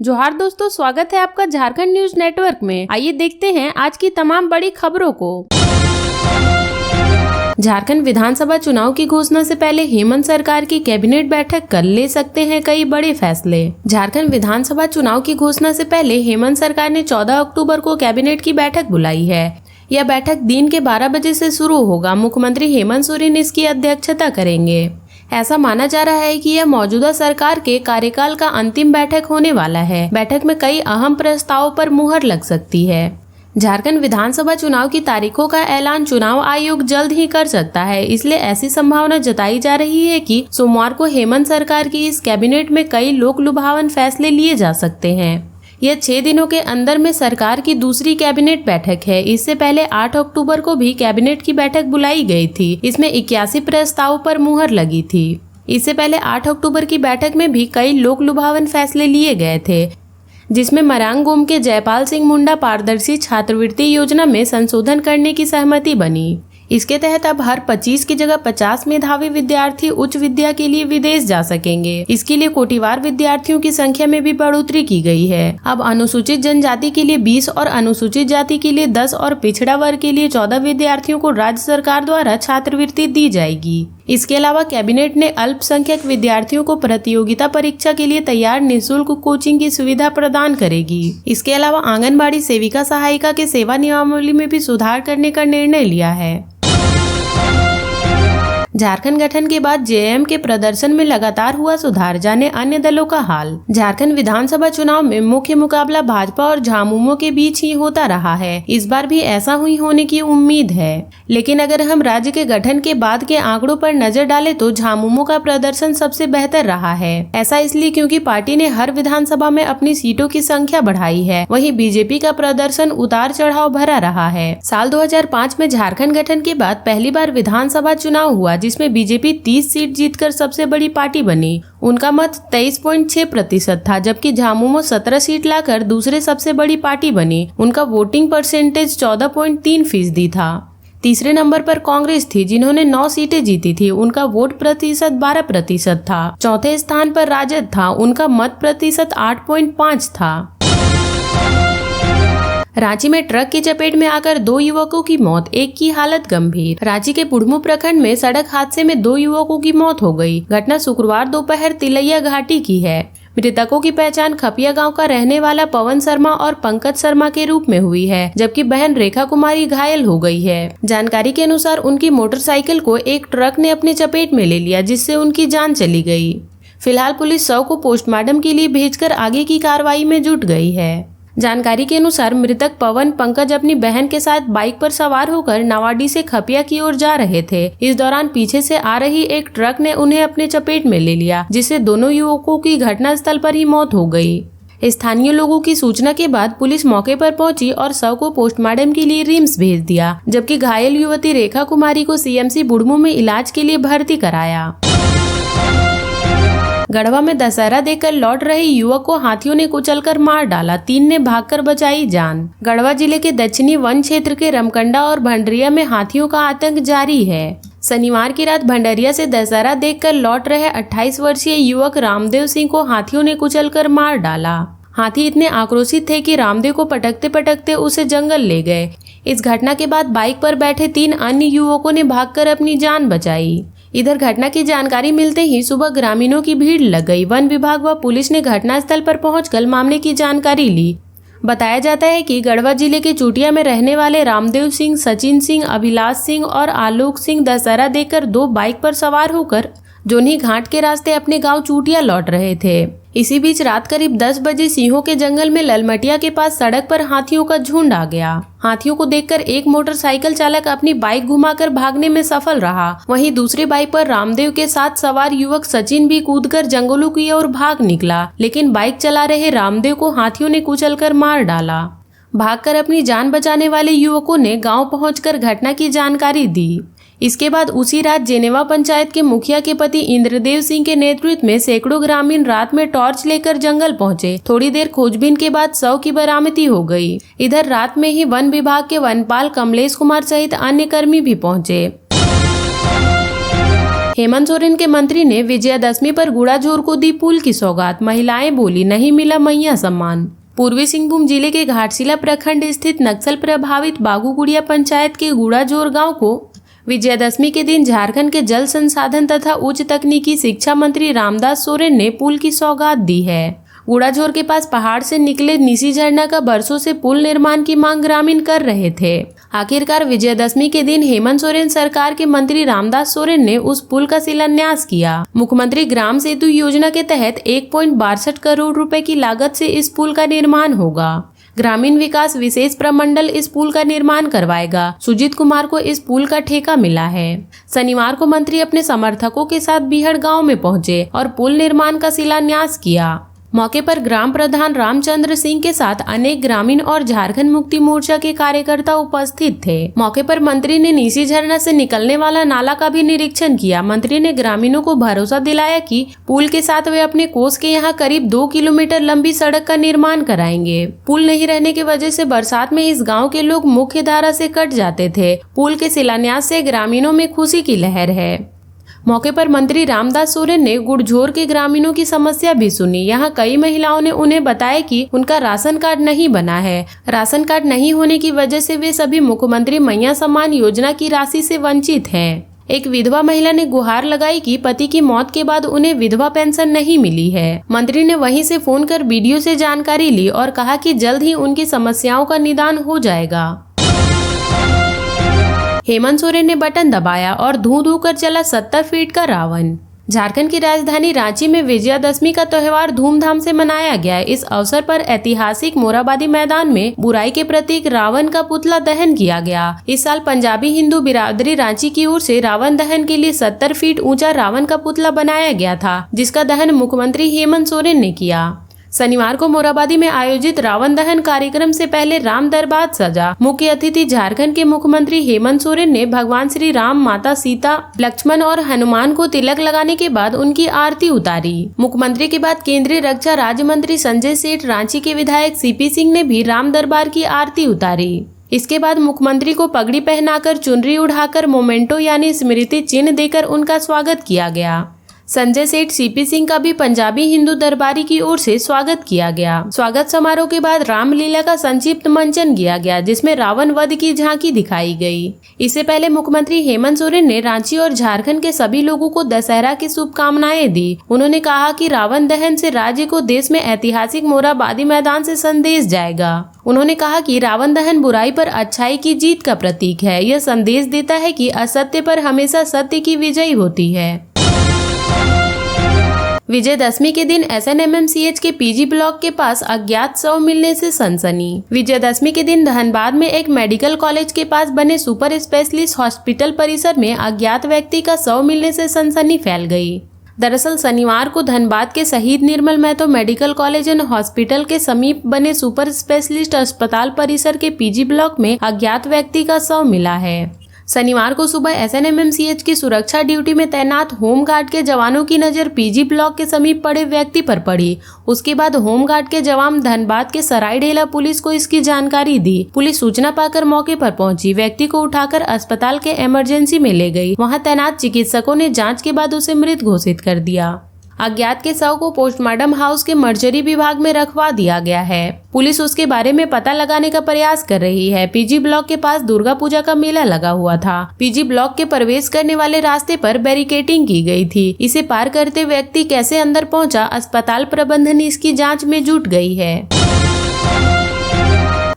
जोहार दोस्तों, स्वागत है आपका झारखंड न्यूज नेटवर्क में। आइए देखते हैं आज की तमाम बड़ी खबरों को। झारखंड विधानसभा चुनाव की घोषणा से पहले हेमंत सरकार की कैबिनेट बैठक कर ले सकते हैं कई बड़े फैसले। झारखंड विधानसभा चुनाव की घोषणा से पहले हेमंत सरकार ने 14 अक्टूबर को कैबिनेट की बैठक बुलाई है। यह बैठक दिन के 12 बजे से शुरू होगा। मुख्यमंत्री हेमंत सोरेन इसकी अध्यक्षता करेंगे। ऐसा माना जा रहा है कि यह मौजूदा सरकार के कार्यकाल का अंतिम बैठक होने वाला है। बैठक में कई अहम प्रस्तावों पर मुहर लग सकती है। झारखंड विधानसभा चुनाव की तारीखों का ऐलान चुनाव आयोग जल्द ही कर सकता है, इसलिए ऐसी संभावना जताई जा रही है कि सोमवार को हेमंत सरकार की इस कैबिनेट में कई लोक लुभावन फैसले लिए जा सकते हैं। यह 6 दिनों के अंदर में सरकार की दूसरी कैबिनेट बैठक है। इससे पहले 8 अक्टूबर को भी कैबिनेट की बैठक बुलाई गई थी। इसमें 81 प्रस्तावों पर मुहर लगी थी। इससे पहले 8 अक्टूबर की बैठक में भी कई लोक लुभावन फैसले लिए गए थे, जिसमें मरांगगोम के जयपाल सिंह मुंडा पारदर्शी छात्रवृत्ति योजना में संशोधन करने की सहमति बनी। इसके तहत अब हर 25 की जगह 50 मेधावी विद्यार्थी उच्च विद्या के लिए विदेश जा सकेंगे। इसके लिए कोटिवार विद्यार्थियों की संख्या में भी बढ़ोतरी की गई है। अब अनुसूचित जनजाति के लिए 20 और अनुसूचित जाति के लिए 10 और पिछड़ा वर्ग के लिए 14 विद्यार्थियों को राज्य सरकार द्वारा छात्रवृत्ति दी जाएगी। इसके अलावा कैबिनेट ने अल्पसंख्यक विद्यार्थियों को प्रतियोगिता परीक्षा के लिए तैयार निःशुल्क कोचिंग की सुविधा प्रदान करेगी। इसके अलावा आंगनबाड़ी सेविका सहायिका के सेवा नियमावली में भी सुधार करने का निर्णय लिया है। झारखंड गठन के बाद जेएम के प्रदर्शन में लगातार हुआ सुधार, जाने अन्य दलों का हाल। झारखंड विधानसभा चुनाव में मुख्य मुकाबला भाजपा और झामुमो के बीच ही होता रहा है। इस बार भी ऐसा ही होने की उम्मीद है, लेकिन अगर हम राज्य के गठन के बाद के आंकड़ों पर नजर डालें तो झामुमो का प्रदर्शन सबसे बेहतर रहा है। ऐसा इसलिए क्योंकि पार्टी ने हर विधानसभा में अपनी सीटों की संख्या बढ़ाई है। वहीं बीजेपी का प्रदर्शन उतार चढ़ाव भरा रहा है। साल 2005 में झारखंड गठन के बाद पहली बार विधानसभा चुनाव हुआ, जिसमें बीजेपी 30 सीट जीतकर सबसे बड़ी पार्टी बनी। उनका मत 23.6% था, जबकि झामुमो 17 सीट लाकर दूसरे सबसे बड़ी पार्टी बनी। उनका वोटिंग परसेंटेज 14.3% था। तीसरे नंबर पर कांग्रेस थी, जिन्होंने 9 सीटें जीती थी। उनका वोट प्रतिशत 12% था। चौथे स्थान पर राजद था, उनका मत प्रतिशत 8.5 था। रांची में ट्रक की चपेट में आकर 2 युवकों की मौत, एक की हालत गंभीर। रांची के पुड़मू प्रखंड में सड़क हादसे में 2 युवकों की मौत हो गई। घटना शुक्रवार दोपहर तिलैया घाटी की है। मृतकों की पहचान खपिया गांव का रहने वाला पवन शर्मा और पंकज शर्मा के रूप में हुई है, जबकि बहन रेखा कुमारी घायल हो गई है। जानकारी के अनुसार उनकी मोटरसाइकिल को एक ट्रक ने अपने चपेट में ले लिया, जिससे उनकी जान चली गई। फिलहाल पुलिस शव को पोस्टमार्टम के लिए भेजकर आगे की कार्रवाई में जुट गई है। जानकारी के अनुसार मृतक पवन पंकज अपनी बहन के साथ बाइक पर सवार होकर नवाडी से खपिया की ओर जा रहे थे। इस दौरान पीछे से आ रही एक ट्रक ने उन्हें अपने चपेट में ले लिया, जिससे दोनों युवकों की घटनास्थल पर ही मौत हो गई। स्थानीय लोगों की सूचना के बाद पुलिस मौके पर पहुंची और शव को पोस्टमार्टम के लिए रिम्स भेज दिया, जबकि घायल युवती रेखा कुमारी को सीएमसी बुड़मू में इलाज के लिए भर्ती कराया। गढ़वा में दशहरा देखकर लौट रहे युवक को हाथियों ने कुचलकर मार डाला। 3 ने भागकर बचाई जान। गढ़वा जिले के दक्षिणी वन क्षेत्र के रमकंडा और भंडरिया में हाथियों का आतंक जारी है। शनिवार की रात भंडरिया से दशहरा देखकर लौट रहे 28 वर्षीय युवक रामदेव सिंह को हाथियों ने कुचलकर मार डाला। हाथी इतने आक्रोशित थे कि रामदेव को पटकते पटकते उसे जंगल ले गए। इस घटना के बाद बाइक पर बैठे 3 अन्य युवकों ने भागकर अपनी जान बचाई। इधर घटना की जानकारी मिलते ही सुबह ग्रामीणों की भीड़ लग गई। वन विभाग व पुलिस ने घटनास्थल पर पहुंचकर मामले की जानकारी ली। बताया जाता है कि गढ़वा जिले के चूटिया में रहने वाले रामदेव सिंह, सचिन सिंह, अभिलाष सिंह और आलोक सिंह दशहरा देखकर 2 बाइक पर सवार होकर जोनी घाट के रास्ते अपने गांव चूटिया लौट रहे थे। इसी बीच रात करीब 10 बजे सिंहों के जंगल में ललमटिया के पास सड़क पर हाथियों का झुंड आ गया। हाथियों को देखकर एक मोटरसाइकिल चालक अपनी बाइक घुमाकर भागने में सफल रहा। वहीं दूसरी बाइक पर रामदेव के साथ सवार युवक सचिन भी कूदकर जंगलों की ओर भाग निकला, लेकिन बाइक चला रहे रामदेव को हाथियों ने कुचलकर मार डाला। भागकर अपनी जान बचाने वाले युवकों ने गाँव पहुंचकर घटना की जानकारी दी। इसके बाद उसी रात जेनेवा पंचायत के मुखिया के पति इंद्रदेव सिंह के नेतृत्व में सैकड़ों ग्रामीण रात में टॉर्च लेकर जंगल पहुंचे। थोड़ी देर खोजबीन के बाद शव की बरामदी हो गई। इधर रात में ही वन विभाग के वनपाल कमलेश कुमार सहित अन्य कर्मी भी पहुंचे। हेमंत सोरेन के मंत्री ने विजयादशमी पर गुड़ाझोर को दी पुल की सौगात, महिलाएं बोली नहीं मिला मैया सम्मान। पूर्वी सिंहभूम जिले के घाटशिला प्रखंड स्थित नक्सल प्रभावित बागूगुड़िया पंचायत के गुड़ाझोर गांव को विजयादशमी के दिन झारखंड के जल संसाधन तथा उच्च तकनीकी शिक्षा मंत्री रामदास सोरेन ने पुल की सौगात दी है। गुड़ाझोर के पास पहाड़ से निकले निसी झरना का बरसों से पुल निर्माण की मांग ग्रामीण कर रहे थे। आखिरकार विजयादशमी के दिन हेमंत सोरेन सरकार के मंत्री रामदास सोरेन ने उस पुल का शिलान्यास किया। मुख्यमंत्री ग्राम सेतु योजना के तहत 1.62 करोड़ रुपए की लागत से इस पुल का निर्माण होगा। ग्रामीण विकास विशेष प्रमंडल इस पुल का निर्माण करवाएगा। सुजीत कुमार को इस पुल का ठेका मिला है। शनिवार को मंत्री अपने समर्थकों के साथ बीहड़ गांव में पहुंचे और पुल निर्माण का शिलान्यास किया। मौके पर ग्राम प्रधान रामचंद्र सिंह के साथ अनेक ग्रामीण और झारखंड मुक्ति मोर्चा के कार्यकर्ता उपस्थित थे। मौके पर मंत्री ने नीसी झरना से निकलने वाला नाला का भी निरीक्षण किया। मंत्री ने ग्रामीणों को भरोसा दिलाया कि पुल के साथ वे अपने कोस के यहाँ करीब 2 किलोमीटर लंबी सड़क का निर्माण कराएंगे। पुल नहीं रहने की वजह से बरसात में इस गाँव के लोग मुख्य धारा से कट जाते थे। पुल के शिलान्यास से ग्रामीणों में खुशी की लहर है। मौके पर मंत्री रामदास सोरेन ने गुड़झोर के ग्रामीणों की समस्या भी सुनी। यहाँ कई महिलाओं ने उन्हें बताया कि उनका राशन कार्ड नहीं बना है। राशन कार्ड नहीं होने की वजह से वे सभी मुख्यमंत्री मैया सम्मान योजना की राशि से वंचित हैं। एक विधवा महिला ने गुहार लगाई कि पति की मौत के बाद उन्हें विधवा पेंशन नहीं मिली है। मंत्री ने वहीं से फोन कर वीडियो से जानकारी ली और कहा कि जल्द ही उनकी समस्याओं का निदान हो जाएगा। हेमंत सोरेन ने बटन दबाया और धू धू कर चला 70 फीट का रावण। झारखंड की राजधानी रांची में विजयादशमी का त्योहार धूमधाम से मनाया गया। इस अवसर पर ऐतिहासिक मोरहाबादी मैदान में बुराई के प्रतीक रावण का पुतला दहन किया गया। इस साल पंजाबी हिंदू बिरादरी रांची की ओर से रावण दहन के लिए 70 फीट ऊंचा रावण का पुतला बनाया गया था, जिसका दहन मुख्यमंत्री हेमंत सोरेन ने किया। शनिवार को मोरहाबादी में आयोजित रावण दहन कार्यक्रम से पहले राम दरबार सजा। मुख्य अतिथि झारखंड के मुख्यमंत्री हेमंत सोरेन ने भगवान श्री राम, माता सीता, लक्ष्मण और हनुमान को तिलक लगाने के बाद उनकी आरती उतारी। मुख्यमंत्री के बाद केंद्रीय रक्षा राज्य मंत्री संजय सेठ, रांची के विधायक सीपी सिंह ने भी राम दरबार की आरती उतारी। इसके बाद मुख्यमंत्री को पगड़ी पहनाकर, चुनरी उड़ाकर, मोमेंटो यानी स्मृति चिन्ह देकर उनका स्वागत किया गया। संजय सेठ, सीपी सिंह का भी पंजाबी हिंदू दरबारी की ओर से स्वागत किया गया। स्वागत समारोह के बाद रामलीला का संक्षिप्त मंचन किया गया, जिसमें रावण वध की झांकी दिखाई गई। इससे पहले मुख्यमंत्री हेमंत सोरेन ने रांची और झारखंड के सभी लोगों को दशहरा की शुभकामनाएं दी। उन्होंने कहा कि रावण दहन से राज्य को देश में ऐतिहासिक मोरहाबादी मैदान से संदेश जाएगा। उन्होंने कहा कि रावण दहन बुराई पर अच्छाई की जीत का प्रतीक है। यह संदेश देता है कि असत्य पर हमेशा सत्य की विजय होती है। विजयदशमी के दिन SNMMCH के PG ब्लॉक के पास अज्ञात शव मिलने से सनसनी। विजयदशमी के दिन धनबाद में एक मेडिकल कॉलेज के पास बने सुपर स्पेशलिस्ट हॉस्पिटल परिसर में अज्ञात व्यक्ति का शव मिलने से सनसनी फैल गई। दरअसल शनिवार को धनबाद के शहीद Nirmal Mahato medical college and hospital के समीप बने सुपर स्पेशलिस्ट अस्पताल परिसर के PG ब्लॉक में अज्ञात व्यक्ति का शव मिला है। शनिवार को सुबह SNMMCH की सुरक्षा ड्यूटी में तैनात होमगार्ड के जवानों की नजर PG ब्लॉक के समीप पड़े व्यक्ति पर पड़ी। उसके बाद होमगार्ड के जवान धनबाद के सरायढेला पुलिस को इसकी जानकारी दी। पुलिस सूचना पाकर मौके पर पहुंची। व्यक्ति को उठाकर अस्पताल के इमरजेंसी में ले गई। वहां तैनात चिकित्सकों ने जांच के बाद उसे मृत घोषित कर दिया। अज्ञात के शव को पोस्टमार्टम हाउस के मर्चरी विभाग में रखवा दिया गया है। पुलिस उसके बारे में पता लगाने का प्रयास कर रही है। PG ब्लॉक के पास दुर्गा पूजा का मेला लगा हुआ था। PG ब्लॉक के प्रवेश करने वाले रास्ते पर बैरिकेडिंग की गई थी। इसे पार करते व्यक्ति कैसे अंदर पहुंचा, अस्पताल प्रबंधन इसकी जांच में जुट गई है।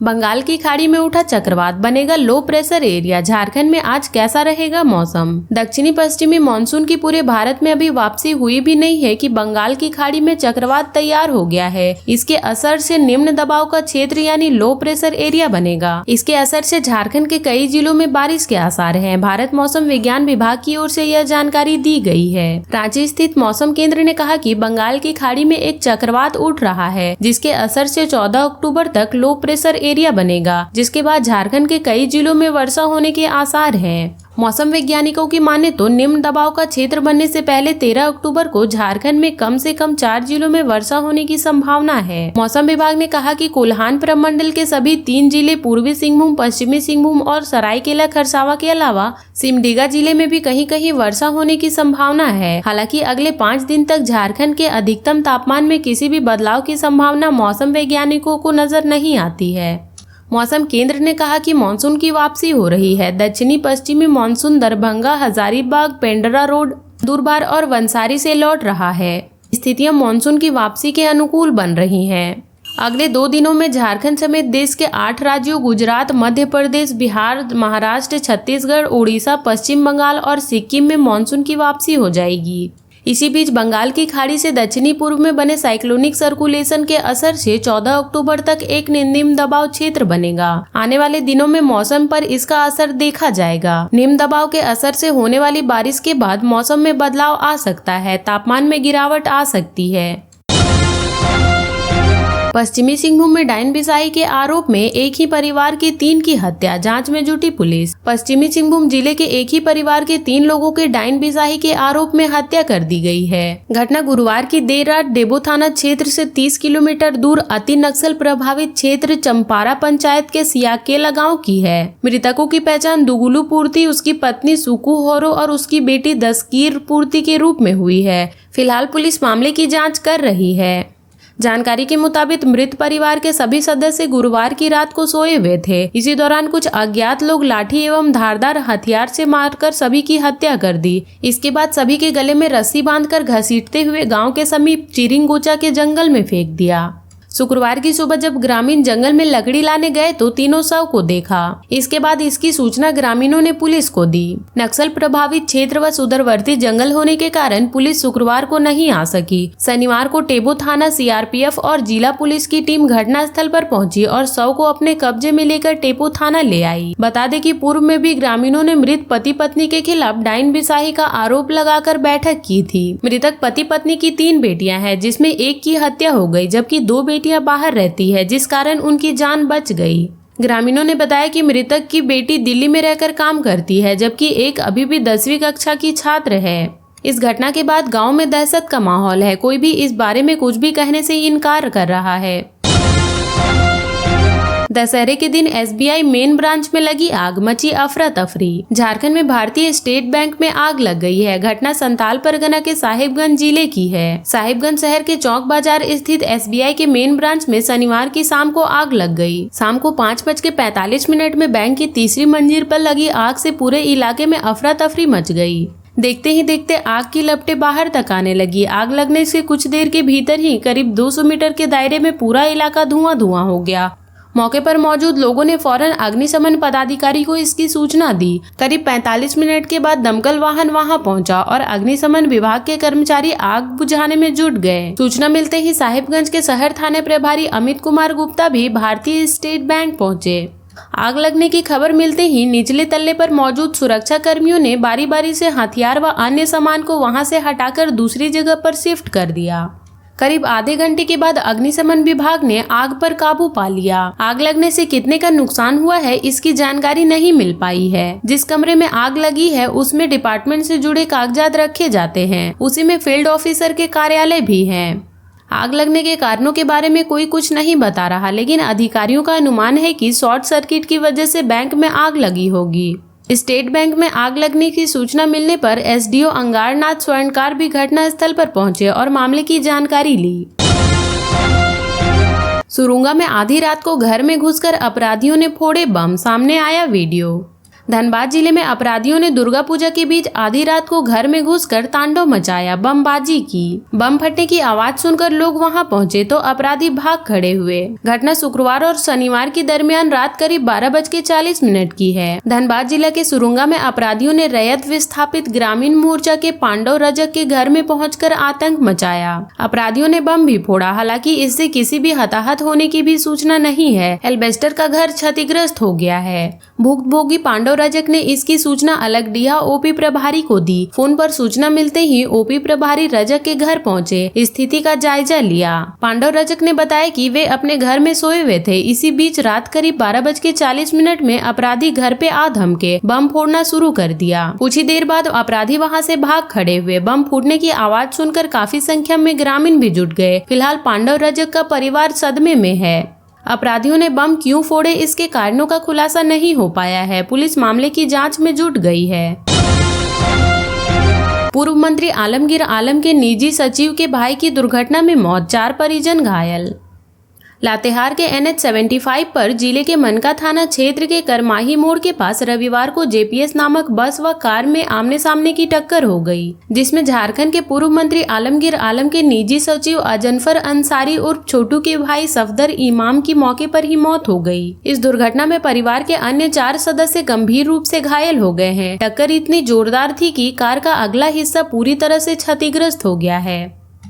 बंगाल की खाड़ी में उठा चक्रवात, बनेगा लो प्रेशर एरिया। झारखंड में आज कैसा रहेगा मौसम? दक्षिणी पश्चिमी मानसून की पूरे भारत में अभी वापसी हुई भी नहीं है कि बंगाल की खाड़ी में चक्रवात तैयार हो गया है। इसके असर से निम्न दबाव का क्षेत्र यानी लो प्रेशर एरिया बनेगा। इसके असर से झारखंड के कई जिलों में बारिश के आसार हैं। भारत मौसम विज्ञान विभाग की ओर से यह जानकारी दी गई है। रांची स्थित मौसम केंद्र ने कहा कि बंगाल की खाड़ी में एक चक्रवात उठ रहा है, जिसके असर से 14 अक्टूबर तक लो प्रेशर एरिया बनेगा, जिसके बाद झारखंड के कई जिलों में वर्षा होने के आसार हैं। मौसम वैज्ञानिकों की माने तो निम्न दबाव का क्षेत्र बनने से पहले 13 अक्टूबर को झारखंड में कम से कम 4 जिलों में वर्षा होने की संभावना है। मौसम विभाग ने कहा कि कोल्हान प्रमंडल के सभी 3 जिले पूर्वी सिंहभूम, पश्चिमी सिंहभूम और सरायकेला खरसावां के अलावा सिमडेगा जिले में भी कहीं कहीं वर्षा होने की संभावना है। हालांकि अगले 5 दिन तक झारखंड के अधिकतम तापमान में किसी भी बदलाव की संभावना मौसम वैज्ञानिकों को नजर नहीं आती है। मौसम केंद्र ने कहा कि मानसून की वापसी हो रही है। दक्षिणी पश्चिमी monsoon Darbhanga, Hazaribagh, Pendra road, Durbar और वंसारी से लौट रहा है। स्थितियां मानसून की वापसी के अनुकूल बन रही हैं। अगले 2 दिनों में झारखंड समेत देश के 8 राज्यों गुजरात, मध्य प्रदेश, बिहार, महाराष्ट्र, छत्तीसगढ़, उड़ीसा, पश्चिम बंगाल और सिक्किम में मानसून की वापसी हो जाएगी। इसी बीच बंगाल की खाड़ी से दक्षिणी पूर्व में बने साइक्लोनिक सर्कुलेशन के असर से 14 अक्टूबर तक एक निम्न दबाव क्षेत्र बनेगा। आने वाले दिनों में मौसम पर इसका असर देखा जाएगा। निम्न दबाव के असर से होने वाली बारिश के बाद मौसम में बदलाव आ सकता है, तापमान में गिरावट आ सकती है। पश्चिमी सिंहभूम में डायन बिसाही के आरोप में एक ही परिवार के 3 की हत्या, जांच में जुटी पुलिस। पश्चिमी सिंहभूम जिले के एक ही परिवार के 3 लोगों के डायन बिसाही के आरोप में हत्या कर दी गई है। घटना गुरुवार की देर रात डेबो थाना क्षेत्र से 30 किलोमीटर दूर अति नक्सल प्रभावित क्षेत्र चंपारा पंचायत के सियाकेला गाँव की है। मृतकों की पहचान दुगुलू पूर्ति, उसकी पत्नी सुकू होरो और उसकी बेटी दस्कीर पूर्ति के रूप में हुई है। फिलहाल पुलिस मामले की जाँच कर रही है। जानकारी के मुताबिक मृत परिवार के सभी सदस्य गुरुवार की रात को सोए हुए थे। इसी दौरान कुछ अज्ञात लोग लाठी एवं धारदार हथियार से मारकर सभी की हत्या कर दी। इसके बाद सभी के गले में रस्सी बांधकर घसीटते हुए गांव के समीप चिरिंगोचा के जंगल में फेंक दिया। शुक्रवार की सुबह जब ग्रामीण जंगल में लकड़ी लाने गए तो तीनों शव को देखा। इसके बाद इसकी सूचना ग्रामीणों ने पुलिस को दी। नक्सल प्रभावित क्षेत्र व सुदूरवर्ती जंगल होने के कारण पुलिस शुक्रवार को नहीं आ सकी। शनिवार को टेबो थाना, सीआरपीएफ और जिला पुलिस की टीम घटनास्थल पर पहुंची और शव को अपने कब्जे में लेकर टेबो थाना ले आई। बता दें कि पूर्व में भी ग्रामीणों ने मृत पति पत्नी के खिलाफ डायन बिसाही का आरोप लगाकर बैठक की थी। मृतक पति पत्नी की 3 बेटियां हैं, जिसमें एक की हत्या हो गई जबकि 2 बेटियां बाहर रहती है, जिस कारण उनकी जान बच गई। ग्रामीणों ने बताया कि मृतक की बेटी दिल्ली में रहकर काम करती है, जबकि एक अभी भी 10वीं कक्षा की छात्र है। इस घटना के बाद गांव में दहशत का माहौल है। कोई भी इस बारे में कुछ भी कहने से इनकार कर रहा है। दशहरे के दिन एसबीआई मेन ब्रांच में लगी आग, मची अफरा तफरी। झारखंड में भारतीय स्टेट बैंक में आग लग गई है। घटना संताल परगना के साहिबगंज जिले की है। साहिबगंज शहर के चौक बाजार स्थित एसबीआई के मेन ब्रांच में शनिवार की शाम को आग लग गई। शाम को 5:45 में बैंक की 3री मंजिल पर लगी आग से पूरे इलाके में अफरा तफरी मच गई। देखते ही देखते आग की लपटें बाहर तक आने लगी। आग लगने से कुछ देर के भीतर ही करीब 200 मीटर के दायरे में पूरा इलाका धुआं धुआं हो गया। मौके पर मौजूद लोगों ने फौरन अग्निशमन पदाधिकारी को इसकी सूचना दी। करीब 45 मिनट के बाद दमकल वाहन वहां पहुंचा और अग्निशमन विभाग के कर्मचारी आग बुझाने में जुट गए। सूचना मिलते ही साहिबगंज के शहर थाने प्रभारी अमित कुमार गुप्ता भी भारतीय स्टेट बैंक पहुंचे। आग लगने की खबर मिलते ही निचले तल्ले पर मौजूद सुरक्षा कर्मियों ने बारी बारी से हथियार व अन्य सामान को वहां से हटाकर दूसरी जगह पर शिफ्ट कर दिया। करीब आधे घंटे के बाद अग्निशमन विभाग ने आग पर काबू पा लिया। आग लगने से कितने का नुकसान हुआ है इसकी जानकारी नहीं मिल पाई है। जिस कमरे में आग लगी है उसमें डिपार्टमेंट से जुड़े कागजात रखे जाते हैं। उसी में फील्ड ऑफिसर के कार्यालय भी हैं। आग लगने के कारणों के बारे में कोई कुछ नहीं बता रहा, लेकिन अधिकारियों का अनुमान है कि शॉर्ट सर्किट की वजह से बैंक में आग लगी होगी। स्टेट बैंक में आग लगने की सूचना मिलने पर एसडीओ अंगारनाथ स्वर्णकार भी घटनास्थल पर पहुंचे और मामले की जानकारी ली। सुरुंगा में आधी रात को घर में घुसकर अपराधियों ने फोड़े बम, सामने आया वीडियो। धनबाद जिले में अपराधियों ने दुर्गा पूजा के बीच आधी रात को घर में घुसकर तांडव मचाया, बमबाजी की। बम फटने की आवाज सुनकर लोग वहां पहुंचे तो अपराधी भाग खड़े हुए। घटना शुक्रवार और शनिवार की दरमियान रात करीब 12:40 की है। धनबाद जिला के सुरुंगा में अपराधियों ने रैयत विस्थापित ग्रामीण मोर्चा के पांडव रजक के घर में पहुंचकर आतंक मचाया। अपराधियों ने बम भी फोड़ा, हालांकि इससे किसी भी हताहत होने की भी सूचना नहीं है। एल्बेस्टर का घर क्षतिग्रस्त हो गया है। भुक्तभोगी पांडव रजक ने इसकी सूचना अलगडीहा ओपी प्रभारी को दी। फोन पर सूचना मिलते ही ओपी प्रभारी रजक के घर पहुंचे, स्थिति का जायजा लिया। पांडव रजक ने बताया कि वे अपने घर में सोए हुए थे। इसी बीच रात करीब 12:40 में अपराधी घर पे आ धमके बम फोड़ना शुरू कर दिया। कुछ ही देर बाद अपराधी वहां से भाग खड़े हुए। बम फूटने की आवाज सुनकर काफी संख्या में ग्रामीण भी जुट गए। फिलहाल पांडव रजक का परिवार सदमे में है। अपराधियों ने बम क्यों फोड़े, इसके कारणों का खुलासा नहीं हो पाया है। पुलिस मामले की जांच में जुट गई है। पूर्व मंत्री आलमगीर आलम के निजी सचिव के भाई की दुर्घटना में मौत, 4 परिजन घायल। लातेहार के NH 75 पर जिले के मनका थाना क्षेत्र के करमाही मोड़ के पास रविवार को JPS नामक बस व कार में आमने सामने की टक्कर हो गई, जिसमें झारखंड के पूर्व मंत्री आलमगीर आलम के निजी सचिव अजनफर अंसारी उर्फ छोटू के भाई सफदर इमाम की मौके पर ही मौत हो गई। इस दुर्घटना में परिवार के अन्य 4 सदस्य गंभीर रूप से घायल हो गए हैं। टक्कर इतनी जोरदार थी कि कार का अगला हिस्सा पूरी तरह से क्षतिग्रस्त हो गया है।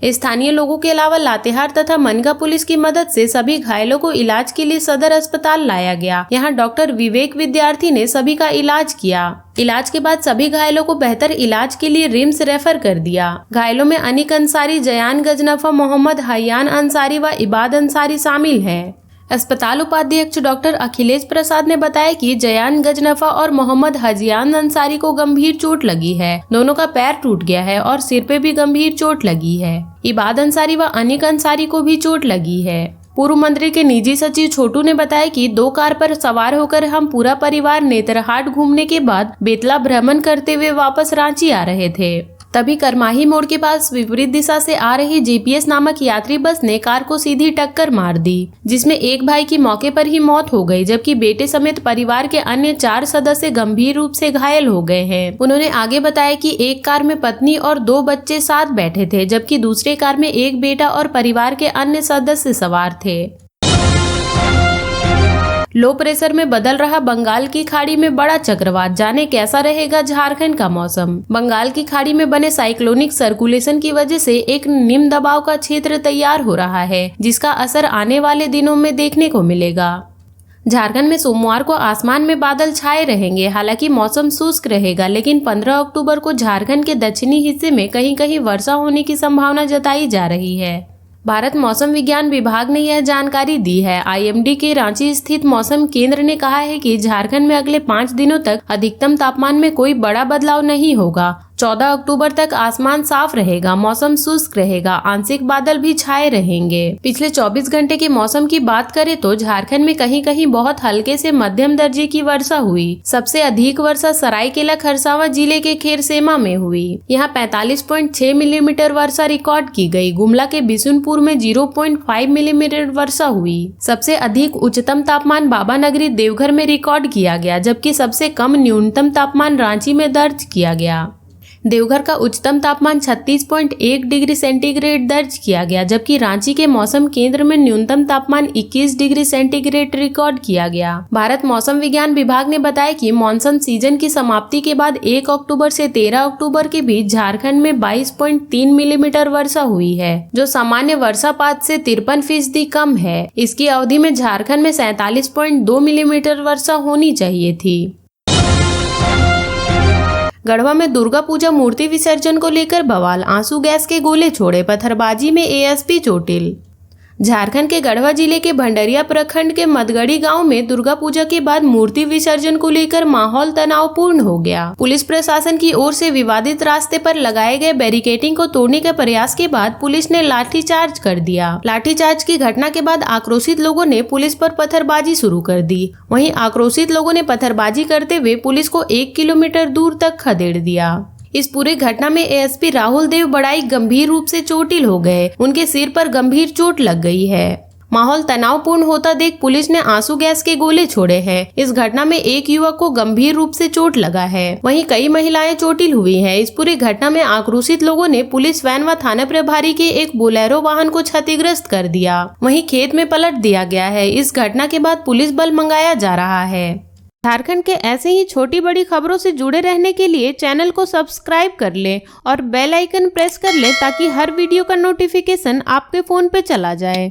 स्थानीय लोगों के अलावा लातेहार तथा मनका पुलिस की मदद से सभी घायलों को इलाज के लिए सदर अस्पताल लाया गया। यहां डॉक्टर विवेक विद्यार्थी ने सभी का इलाज किया। इलाज के बाद सभी घायलों को बेहतर इलाज के लिए रिम्स रेफर कर दिया। घायलों में अनिक अंसारी, जयान गजनफा, मोहम्मद हयान अंसारी व इबाद अंसारी शामिल हैं। अस्पताल उपाध्यक्ष डॉक्टर अखिलेश प्रसाद ने बताया कि जयान गजनफा और मोहम्मद हजियान अंसारी को गंभीर चोट लगी है। दोनों का पैर टूट गया है और सिर पे भी गंभीर चोट लगी है। इबाद अंसारी व अनिक अंसारी को भी चोट लगी है। पूर्व मंत्री के निजी सचिव छोटू ने बताया कि 2 कार पर सवार होकर हम पूरा परिवार नेतरहाट घूमने के बाद बेतला भ्रमण करते हुए वापस रांची आ रहे थे। तभी करमाही मोड़ के पास विपरीत दिशा से आ रही JPS नामक यात्री बस ने कार को सीधी टक्कर मार दी, जिसमें एक भाई की मौके पर ही मौत हो गई, जबकि बेटे समेत परिवार के अन्य 4 सदस्य गंभीर रूप से घायल हो गए हैं। उन्होंने आगे बताया कि एक कार में पत्नी और 2 बच्चे साथ बैठे थे, जबकि दूसरे कार में एक बेटा और परिवार के अन्य सदस्य सवार थे। लो प्रेशर में बदल रहा बंगाल की खाड़ी में बड़ा चक्रवात, जाने कैसा रहेगा झारखंड का मौसम। बंगाल की खाड़ी में बने साइक्लोनिक सर्कुलेशन की वजह से एक निम्न दबाव का क्षेत्र तैयार हो रहा है, जिसका असर आने वाले दिनों में देखने को मिलेगा। झारखंड में सोमवार को आसमान में बादल छाए रहेंगे। हालांकि मौसम शुष्क रहेगा, लेकिन 15 अक्टूबर को झारखंड के दक्षिणी हिस्से में कहीं कहीं वर्षा होने की संभावना जताई जा रही है। भारत मौसम विज्ञान विभाग ने यह जानकारी दी है। IMD के रांची स्थित मौसम केंद्र ने कहा है कि झारखंड में अगले 5 दिनों तक अधिकतम तापमान में कोई बड़ा बदलाव नहीं होगा। 14 अक्टूबर तक आसमान साफ रहेगा, मौसम शुष्क रहेगा, आंशिक बादल भी छाए रहेंगे। पिछले 24 घंटे के मौसम की बात करें तो झारखंड में कहीं कहीं बहुत हल्के से मध्यम दर्जे की वर्षा हुई। सबसे अधिक वर्षा सरायकेला खरसावां जिले के खेरसेमा में हुई। यहाँ 45.6 मिलीमीटर वर्षा रिकॉर्ड की गई। गुमला के बिशुनपुर में 0.5 मिलीमीटर वर्षा हुई। सबसे अधिक उच्चतम तापमान बाबा नगरी देवघर में रिकॉर्ड किया गया, जबकि सबसे कम न्यूनतम तापमान रांची में दर्ज किया गया। देवघर का उच्चतम तापमान 36.1 डिग्री सेंटीग्रेड दर्ज किया गया, जबकि रांची के मौसम केंद्र में न्यूनतम तापमान 21 डिग्री सेंटीग्रेड रिकॉर्ड किया गया। भारत मौसम विज्ञान विभाग ने बताया कि मानसून सीजन की समाप्ति के बाद 1 अक्टूबर से 13 अक्टूबर के बीच झारखंड में 22.3 मिलीमीटर वर्षा हुई है, जो सामान्य वर्षापात से 53% कम है। इसकी अवधि में झारखंड में 47.2 मिलीमीटर वर्षा होनी चाहिए थी। गढ़वा में दुर्गा पूजा मूर्ति विसर्जन को लेकर बवाल, आंसू गैस के गोले छोड़े, पत्थरबाजी में ASP चोटिल। झारखंड के गढ़वा जिले के भंडरिया प्रखंड के मदगड़ी गांव में दुर्गा पूजा के बाद मूर्ति विसर्जन को लेकर माहौल तनावपूर्ण हो गया। पुलिस प्रशासन की ओर से विवादित रास्ते पर लगाए गए बैरिकेडिंग को तोड़ने के प्रयास के बाद पुलिस ने लाठीचार्ज कर दिया। लाठीचार्ज की घटना के बाद आक्रोशित लोगों ने पुलिस पर पत्थरबाजी शुरू कर दी। वहीं आक्रोशित लोगों ने पत्थरबाजी करते हुए पुलिस को 1 किलोमीटर दूर तक खदेड़ दिया। इस पूरे घटना में ASP राहुल देव बड़ाई गंभीर रूप से चोटिल हो गए। उनके सिर पर गंभीर चोट लग गई है। माहौल तनावपूर्ण होता देख पुलिस ने आंसू गैस के गोले छोड़े हैं। इस घटना में एक युवक को गंभीर रूप से चोट लगा है, वहीं कई महिलाएं चोटिल हुई हैं। इस पूरी घटना में आक्रोशित लोगों ने पुलिस वैन व थाना प्रभारी के एक बोलेरो वाहन को क्षतिग्रस्त कर दिया, वहीं खेत में पलट दिया गया है। इस घटना के बाद पुलिस बल मंगाया जा रहा है। झारखंड के ऐसे ही छोटी बड़ी खबरों से जुड़े रहने के लिए चैनल को सब्सक्राइब कर लें और बेल आइकन प्रेस कर लें, ताकि हर वीडियो का नोटिफिकेशन आपके फोन पे चला जाए।